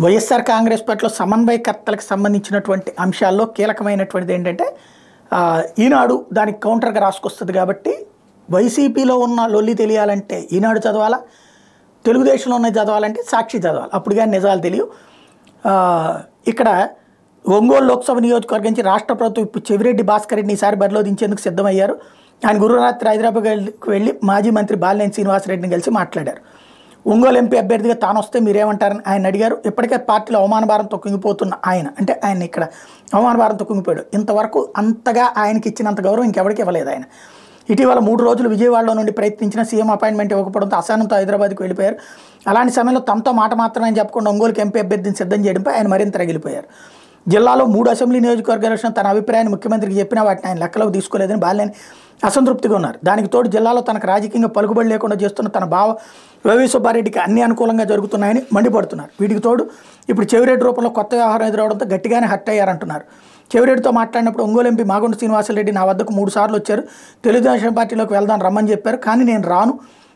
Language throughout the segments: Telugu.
వైఎస్ఆర్ కాంగ్రెస్ పార్టీలో సమన్వయకర్తలకు సంబంధించినటువంటి అంశాల్లో కీలకమైనటువంటిది ఏంటంటే ఈనాడు దానికి కౌంటర్గా రాసుకొస్తుంది కాబట్టి వైసీపీలో ఉన్న లొల్లి తెలియాలంటే ఈనాడు చదవాలా, తెలుగుదేశంలో ఉన్న చదవాలంటే సాక్షి చదవాలి. అప్పుడు కానీ నిజాలు తెలియవు. ఇక్కడ ఒంగోలు లోక్సభ నియోజకవర్గం నుంచి రాష్ట్ర ప్రభుత్వం ఇప్పుడు చెవిరెడ్డి భాస్కర్ రెడ్డిని ఈసారి బరిలో దించేందుకు సిద్ధమయ్యారు. ఆయన గురురాత్రి హైదరాబాద్కి వెళ్ళి మాజీ మంత్రి బాలినేని శ్రీనివాసరెడ్డిని కలిసి మాట్లాడారు. ఒంగోలు ఎంపీ అభ్యర్థిగా తాను వస్తే మీరేమంటారని ఆయన అడిగారు. ఇప్పటికే పార్టీలో అవమాన భారంతో కుంగిపోతున్న ఆయన, అంటే ఆయన ఇక్కడ అవమాన భారంతో కుంగిపోయాడు. ఇంతవరకు అంతగా ఆయనకి ఇచ్చినంత గౌరవం ఇంకెవరికి ఇవ్వలేదు ఆయన. ఇటీవల 3 రోజులు విజయవాడలో నుండి ప్రయత్నించిన సీఎం అపాయింట్మెంట్ ఇవ్వకపోవడంతో అసహనంతో హైదరాబాద్కి వెళ్ళిపోయారు. అలాంటి సమయంలో తమతో మాట మాత్రమే చెప్పకుండా ఒంగోలుకి ఎంపీ అభ్యర్థిని సిద్ధం చేయడంపై ఆయన మరింత రగిలిపోయారు. జిల్లాలో 3 అసెంబ్లీ నియోజకవర్గాల విషయం తన అభిప్రాయాన్ని ముఖ్యమంత్రికి చెప్పినా వాటిని ఆయన లెక్కలోకి తీసుకోలేదని బాలినేని అసంతృప్తిగా ఉన్నారు. దానికి తోడు జిల్లాలో తనకు రాజకీయంగా పలుకుబడి లేకుండా చేస్తున్న తన బావ వైవి సుబ్బారెడ్డికి అన్ని అనుకూలంగా జరుగుతున్నాయని మండిపడుతున్నారు. వీటికి తోడు ఇప్పుడు చెవిరెడ్డి రూపంలో కొత్త వ్యవహారం ఎదురవడంతో గట్టిగానే హర్ట్ అయ్యారంటున్నారు. చెవిరెడ్డితో మాట్లాడినప్పుడు ఒంగోలు ఎంపీ మాగుంట శ్రీనివాసరెడ్డి నా వద్దకు 3 సార్లు వచ్చారు. తెలుగుదేశం పార్టీలోకి వెళ్దాం రమ్మని చెప్పారు, కానీ నేను రాను,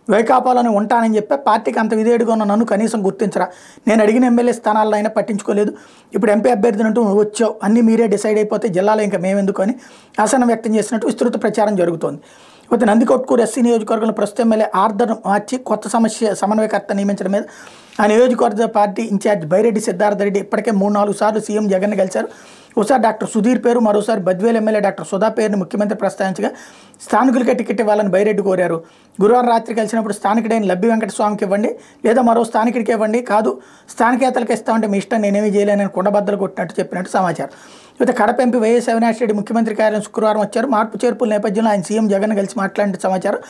వైకాపాలోనే ఉంటానని చెప్పి పార్టీకి అంత విధేయుడిగా ఉన్న నన్ను కనీసం గుర్తించరా, నేను అడిగిన ఎమ్మెల్యే స్థానాల్లో అయినా పట్టించుకోలేదు, ఇప్పుడు ఎంపీ అభ్యర్థిని అంటూ నువ్వు వచ్చావు, అన్నీ మీరే డిసైడ్ అయిపోతే జిల్లాలో ఇంకా మేమెందుకు అని అసహనం వ్యక్తం చేసినట్టు విస్తృత ప్రచారం జరుగుతోంది. ఇకపోతే నందికొట్కూరు ఎస్సీ నియోజకవర్గంలో ప్రస్తుతం ఎమ్మెల్యే ఆర్డర్ను మార్చి కొత్త సమన్వయకర్త నియమించడం మీద ఆ నియోజకవర్గ పార్టీ ఇన్ఛార్జ్ బైరెడ్డి సిద్ధార్థరెడ్డి ఇప్పటికే 3-4 సార్లు సీఎం జగన్ని కలిశారు. ఒకసారి డాక్టర్ సుధీర్ పేరు, మరోసారి బద్వేలు ఎమ్మెల్యే డాక్టర్ సుధా పేరుని ముఖ్యమంత్రి ప్రస్తావించగా స్థానికులకే టికెట్ ఇవ్వాలని బైరెడ్డి కోరారు. గురువారం రాత్రి కలిసినప్పుడు స్థానికుడైన లబ్బి వెంకటస్వామికి ఇవ్వండి, లేదా మరో స్థానికుడికి ఇవ్వండి, కాదు స్థానికేతలకు ఇస్తామంటే మీ ఇష్టం, నేనేమీ చేయలేనని కుండబద్దలు కొట్టినట్టు చెప్పినట్టు సమాచారం. ఇక కడప ఎంపీ వైఎస్ అవినాష్ రెడ్డి ముఖ్యమంత్రి కార్యాలయం శుక్రవారం వచ్చారు. మార్పు చేర్పుల నేపథ్యంలో ఆయన సీఎం జగన్ కలిసి మాట్లాడిన సమాచారం.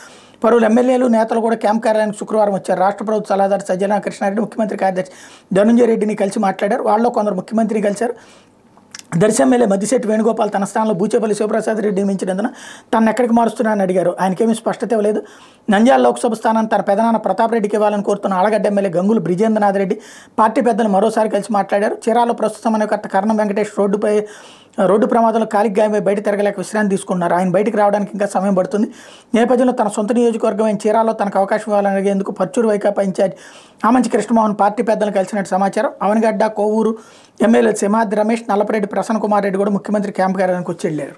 పలువురు ఎమ్మెల్యేలు నేతలు కూడా క్యాంప్ కార్యాలయానికి శుక్రవారం వచ్చారు. రాష్ట్ర ప్రభుత్వ సలహాదారు సజ్జన కృష్ణారెడ్డి, ముఖ్యమంత్రి కార్యదర్శి ధనంజయ రెడ్డిని కలిసి మాట్లాడారు. వాళ్ళలో కొందరు ముఖ్యమంత్రిని కలిశారు. దర్శి ఎమ్మెల్యే మద్దిశెట్టి వేణుగోపాల్ తన స్థానంలో బూచేపల్లి శివప్రసాద్ రెడ్డి నియమించినందున తనను ఎక్కడికి మారుస్తున్నారని అడిగారు. ఆయనకేమీ స్పష్టత ఇవ్వలేదు. నంద్యాల లోక్సభ స్థానాన్ని తన పెదనాన్న ప్రతాప్ రెడ్డికి ఇవ్వాలని కోరుతున్న ఆలగడ్డ ఎమ్మెల్యే గంగులు బ్రిజేంద్రనాథ్ రెడ్డి పార్టీ పెద్దలు మరోసారి కలిసి మాట్లాడారు. చీరాలో ప్రస్తుత సమన్వయకర్త కర్ణం వెంకటేష్ రోడ్డు ప్రమాదంలో కాలికి గాయమై బయట తిరగలేక విశ్రాంతి తీసుకున్నారు. ఆయన బయటికి రావడానికి ఇంకా సమయం పడుతుంది. నేపథ్యంలో తన సొంత నియోజకవర్గమైన చీరాలో తనకు అవకాశం ఇవ్వాలని అడిగేందుకు పర్చూరు వైకాపా ఇన్ఛార్జ్ ఆమంచి కృష్ణమోహన్ పార్టీ పెద్దలను కలిసినట్టు సమాచారం. అవనగడ్డ, కోవూరు ఎమ్మెల్యే సింహాద్రి రమేష్, నల్లపరెడ్డి ప్రసన్న కుమార్ రెడ్డి కూడా ముఖ్యమంత్రి క్యాంప్ కార్యాలయానికి వచ్చి వెళ్ళారు.